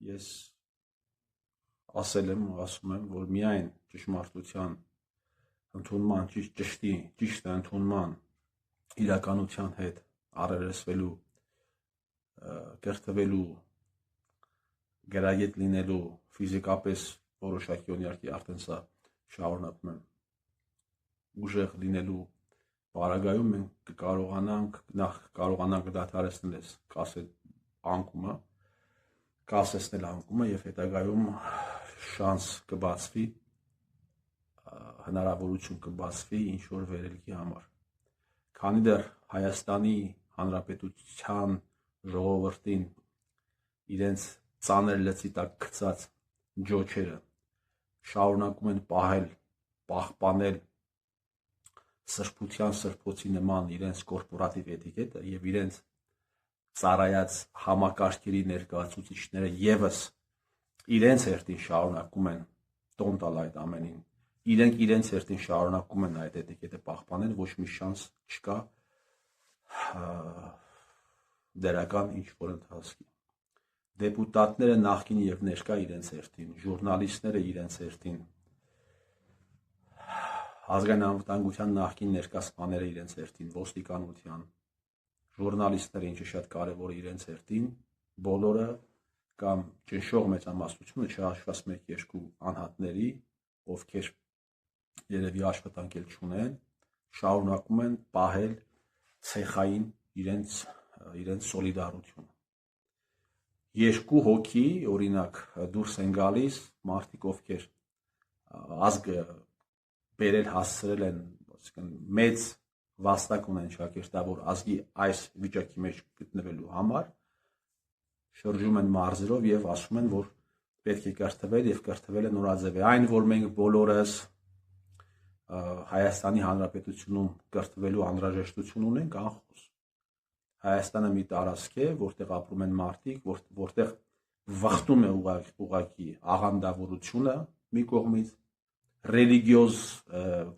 ես ասում եմ, որ միայն ճշմարտության ընդունման, ճիշտ ընդունման իրականության հետ առերեսվելու, կերտվելու, գրագետ լինելու, ֆիզիկապես որոշակի օրինակի արդեն սա շարունակում եմ ուժեղ լինելու պարագայում մենք կարողանանք դադարեցնել այս կասեցնել անկումը եւ հետագայում շանս կբացվի, հնարավորություն կբացվի ինչ որ վերելքի համար։ Քանի դեռ Հայաստանի Հանրապետության ժողովրդին իրենց ծանր լծի տակ գցած ջոչերը շարունակում են պահպանել սրբության սրբոցի նման իրենց կորպորատիվ էտիկետը եւ իրենց ծառայած համակարգերի ներկայացուցիչները եւս իրենց հերթին շարունակում են տոն տալ այդ ամենին, իրենք իրենց հերթին շարունակում են այդ էտիկետը պահպանել, ոչ մի շանս չկա դրական ինչ որ ընթացքի։ Դեպուտատները նախկին եւ ներկա իրենց հերթին, ժուրնալիստները իրենց հերթին, ազգային անվտանգության նախկին ներկա սպաները իրենց հերթին, ոստիկանության, ժուրնալիստները, ինչը շատ կարևոր է իրենց հերթին, բոլորը կամ ճնշող մեծամասնությունը չհաշված 1-2 անհատների, ովքեր երևի աշխատանք էլ չունեն, շարունակում են պահել ցեխային իրենց սոլիդարությունը։ 2 հոգի, օրինակ, դուրս են գալիս մարդիկ, ովքեր ազգը բերել հասցրել են, մեծ վաստակ ունեն շակերտավոր ազգի այս վիճակի մեջ գտնվելու համար, շրջում են մարզերով եւ ասում են, որ պետք է կրթվել եւ կրթվել է նորաձև է։ Այն, որ մենք բոլորս Հայաստանի Հանրապետությունում կրթվելու անհրաժեշտություն ունենք, անխոս։ Հայաստանը մի տարածք է, որտեղ ապրում են մարդիկ, որտեղ վխտում է ուղղակի աղանդավորությունը մի կողմից, ռելիգիոզ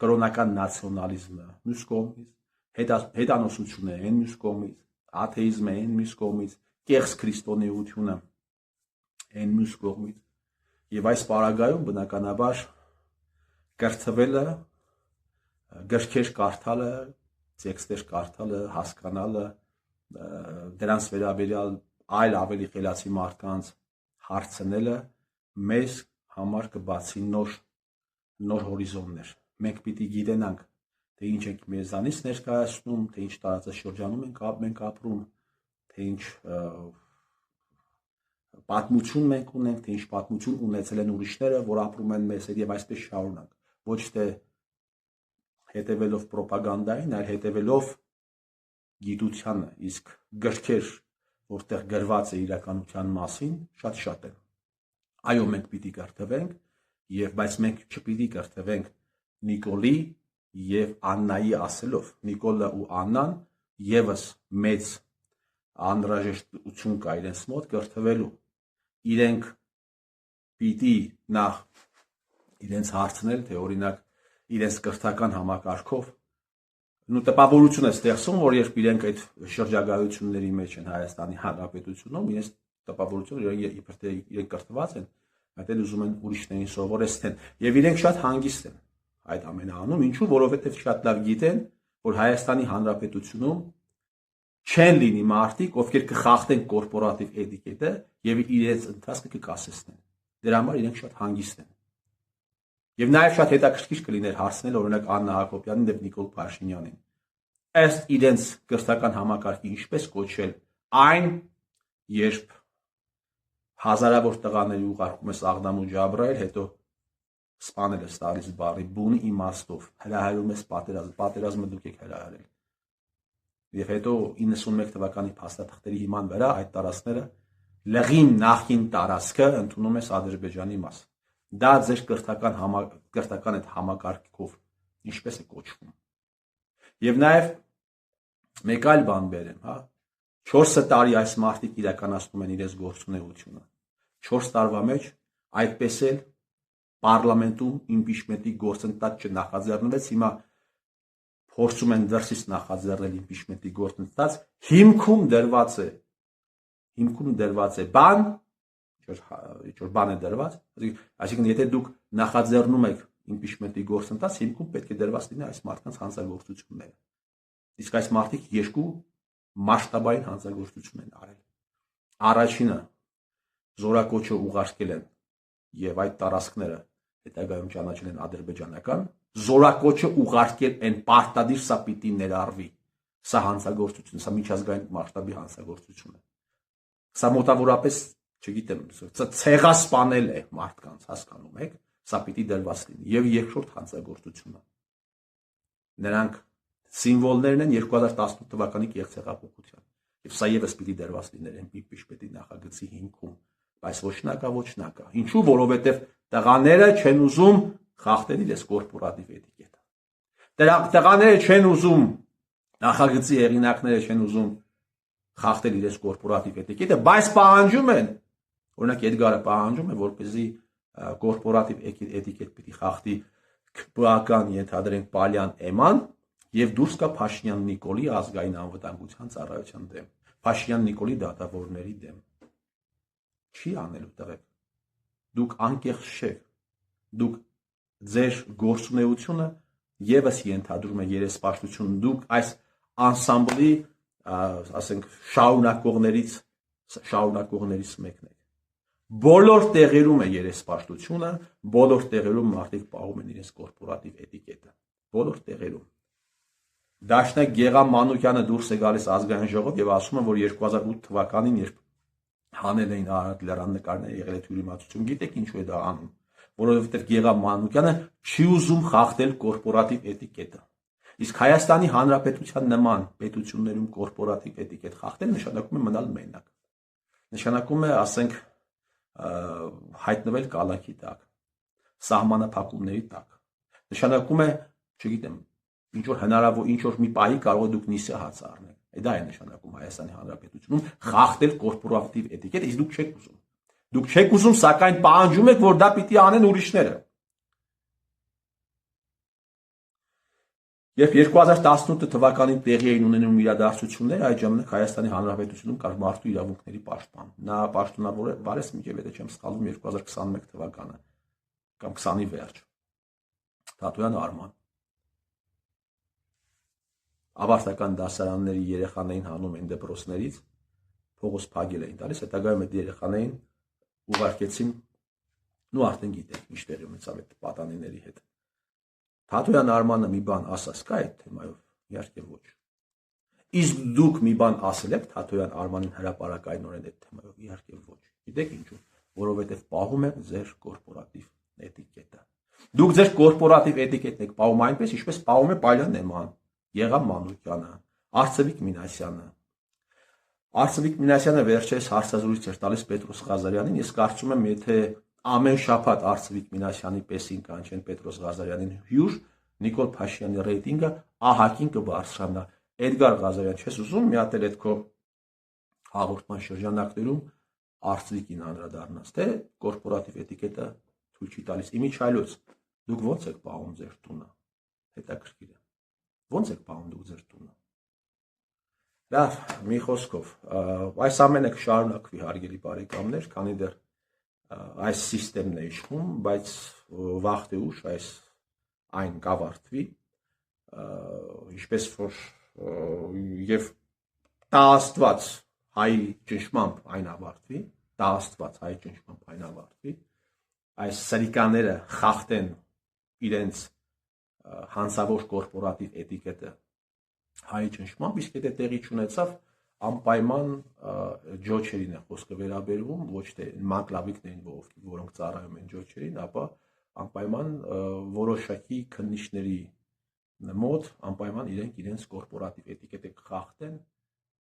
կրոնական նացիոնալիզմը մյուս կողմից, հետանոսությունը այն մյուս կողմից, աթեիզմը այն մյուս կողմից, կեղծ քրիստոնեությունը այն մյուս կողմից, եւ այս պարագայում բնականաբար կրթվելը, գրքեր կարդալը, տեքստեր կարդալը, հասկանալը, դրանց վերաբերյալ այլ ավելի խելացի մարդկանց հարցնելը մեզ համար կբացի նոր հորիզոններ։ Մենք պիտի գիտենանք, թե ինչ ենք մեզանից ներկայացնում, թե ինչ տարածաշրջանում մենք ապրում, թե ինչ պատմություն մենք ունենք, թե ինչ պատմություն ունեցել են ուրիշները, որ ապրում են մեզ հետ եւ այսպես շարունակ։ Ոչ թե հետևելով ռոպագանդային, այլ հետևելով գիտությանը, իսկ գրքեր, որտեղ գրված է իրականության մասին, շատ են։ Այո, մենք պիտի կրթվենք, բայց մենք չպիտի կրթվենք Նիկոլի եւ Աննայի ասելով։ Նիկոլը ու Աննան եւս մեծ անհրաժեշտություն կա իրենց մոտ կրթվելու։ Իրենք պիտի նախ իրենց հարցնել, թե օրինակ իրենց կրթական համակարգով տպավորություն է ստեղծում, որ երբ իրենք այդ շրջագայությունների մեջ են Հայաստանի Հանրապետությունում, իրենց տպավորությունը իբր թե իրենք կրթված են, այդ էլ ուզում են ուրիշներին սովորեցնեն, եւ իրենք շատ հանգիստ են այդ ամենը անում, ինչու, որովհետեւ շատ լավ գիտեն, որ Հայաստանի Հանրապետությունում չեն լինի մարդիկ, ովքեր կխախտեն կորպորատիվ էտիկետը եւ իրենց ընթացքը կկասեցնեն։ Դրա համար իրենք շատ հանգիստ են։ Եվ նաեւ շատ հետաքրքիր կլիներ հարցնել օրինակ Աննա Հակոբյանին եւ Նիկոլ Փաշինյանին։ Ըստ իրենց կրթական համակարգի ինչպես կոչել այն, երբ հազարավոր տղաների ուղարկում ես Աղդամ ու Ջաբրայել, հետո սպանել ես տալիս բարի բուն իմաստով, հրահրում ես պատերազմը դուք եք հրահրել։ Եվ հետո 91 թվականի փաստաթղթերի հիման վրա այդ տարածքները լղին նախին տարածքը ընդունում ես Ադրբեջանի մաս։ Դա ձեր կրթական այդ համակարգով ինչպես է կոչվում։ Եվ նաև մեկ այլ բան բերեմ, 4 տարի այս մարդիկ իրականացնում են իրենց գործունեությունը։ 4 տարվա մեջ այդպես էլ պարլամենտում իմպիչմենտի գործընթաց չնախաձեռնվեց, հիմա փորձում են դրսից նախաձեռնել իմպիչմենտի գործընթաց, հիմքում դրված է բան, ինչ-որ բան է դրված, այսինքն եթե դուք նախաձեռնում եք impeachment-ի գործընթաց, հիմքում պետք է դրված լինի այս մարդկանց հանցագործությունները։ Իսկ այս մարդիկ երկու մասշտաբային հանցագործություն են արել։ Առաջինը զորակոչը ուղարկել են եւ այդ տարածքները հետագայում ճանաչել են ադրբեջանական, զորակոչը ուղարկել են պարտադիր սա պիտի ներառվի։ Սա հանցագործություն, սա միջազգային մասշտաբի հանցագործություն է։ Սա մոտավորապես, չգիտեմ, ցեղասպանել է մարդկանց, հասկանում եք, սա պիտի դրված լինի։ Եվ երկրորդ հանցագործությունը։ Նրանք սիմվոլներն են 2018 թվականի կեղծեղափոխության։ Եվ սա եւս պիտի դրված լիներ impeachment-ի նախագծի հիմքում, բայց ոչ նա կա։ Ինչու՞, որովհետեւ տղաները չեն ուզում խախտել իրենց կորպորատիվ էտիկետը։ Տղաները չեն ուզում, նախագծի հեղինակները չեն ուզում խախտել իրենց կորպորատիվ էտիկետը, բայց պահանջում են, օրինակ Էդգարը պահանջում է, որպեսզի կորպորատիվ էտիկետ պիտի խախտի ԿՊԱ-կան ենթադրենք Պալյան Էման եւ դուրս կա Փաշինյան Նիկոլի ազգային անվտանգության ծառայության դեմ, Փաշինյան Նիկոլի դատավորների դեմ։ Չի անելու տղեկ։ Դուք անկեղծ չեք։ Դուք ձեր գործունեությունը եւս ենթադրում է երեսպաշտություն։ Դուք այս անսամբլի, ասենք, շարունակողներից մեկն եք։ Բոլոր տեղերում է երեսպաշտությունը, բոլոր տեղերում մարդիկ պահում են իրենց կորպորատիվ էտիկետը։ Բոլոր տեղերում։ Դաշնակ Գեգամ Մանուկյանը դուրս է գալիս ազգային ժողով եւ ասում է, որ 2008 թվականին, երբ հանել էին Արարատ լեռան նկարները, եղել է թյուրիմացություն, գիտեք ինչու է դա անում, որովհետեւ Գեգամ Մանուկյանը չի ուզում խախտել կորպորատիվ էտիկետը։ Իսկ Հայաստանի Հանրապետության նման պետություններում կորպորատիվ էտիկետ խախտել նշանակում է մնալ մենակ։ Նշանակում է, ասենք, հայտնվել կալանքի տակ, սահմանափակումների տակ։ Նշանակում է, չգիտեմ, ինչ որ հնարավոր, ինչ որ մի պահի կարող է դուք նիսը հաց առնել։ Դա է նշանակում Հայաստանի Հանրապետությունում խախտել կորպորատիվ էտիկետ, իսկ դուք չեք ուզում։ Դուք չեք ուզում, սակայն պահանջում եք, որ դա պիտի անեն ուրիշները։ Երբ 2018 թվականին տեղի էին ունենում իրադարձությունները, այդ ժամանակ Հայաստանի Հանրապետությունում կար մարդու իրավունքների պաշտպան։ Նա պաշտոնավարեց մինչև, եթե չեմ սխալվում, 2021 թվականը կամ 20-ի վերջ։ Թաթոյան Արման։ Ավարտական դասարանների երեխաներին հանում են դպրոցներից, փողոց փագել էին տալիս, հետագայում այդ երեխաներին ուղարկեցին, ու արդեն գիտեք, ինչ տեղի ունեցավ այդ պատանիների հետ։ Թաթոյան Արմանը մի բան ասաց կա այդ թեմայով, իհարկե ոչ։ Իսկ դուք մի բան ասել եք Թաթոյան Արմանին հրապարակայնորեն այդ թեմայով, իհարկե ոչ։ Գիտեք ինչու, որովհետև պահում եք ձեր կորպորատիվ էտիկետը։ Դուք ձեր կորպորատիվ էտիկետն եք պահում այնպես, ինչպես պահում է Պալյան Էման, Գեգամ Մանուկյանը, Արծվիկ Մինասյանը։ Արծվիկ Մինասյանը վերջերս հարցազրույց էր տալիս Պետրոս Ղազարյանին, ես կարծում եմ, եթե ամեն շաբաթ Արծվիկ Մինասյանի եսին կանչեն Պետրոս Ղազարյանին հյուր, Նիկոլ Փաշինյանի ռեյտինգը ահագին կբարձրանա։ Էդգար Ղազարյան, չես ուզում մի հատ էլ այդ քո հաղորդման շրջանակներում Արծվիկին անդրադառնաս, թե կորպորատիվ էտիկետը թույլ չի տալիս։ Իմիջիայլոց դուք ո՞նց եք պահում ձեր տունը։ Հետաքրքիր է։ Ո՞նց եք պահում դուք ձեր տունը։ Լավ, մի խոսքով, այս ամենը կշարունակվի, հարգելի բարեկամներ, քանի դեռ այս սիստեմն է իշխում, բայց վաղ թե ուշ այն կավարտվի, ինչպես որ եւ տա Աստված հայ ճնշմամբ այն ավարտվի, տա Աստված հայ ճնշմամբ այն ավարտվի, այս սրիկաները խախտեն իրենց հանցավոր կորպորատիվ էտիկետը հայ ճնշմամբ, իսկ եթե տեղի չունեցավ, անպայման ջոչերին է խոսքը վերաբերվում, ոչ թե մակլավիկներին, որոնք ծառայում են ջոչերին, ապա անպայման որոշակի քննիչների մոտ անպայման իրենք իրենց կորպորատիվ էտիկետը կխախտեն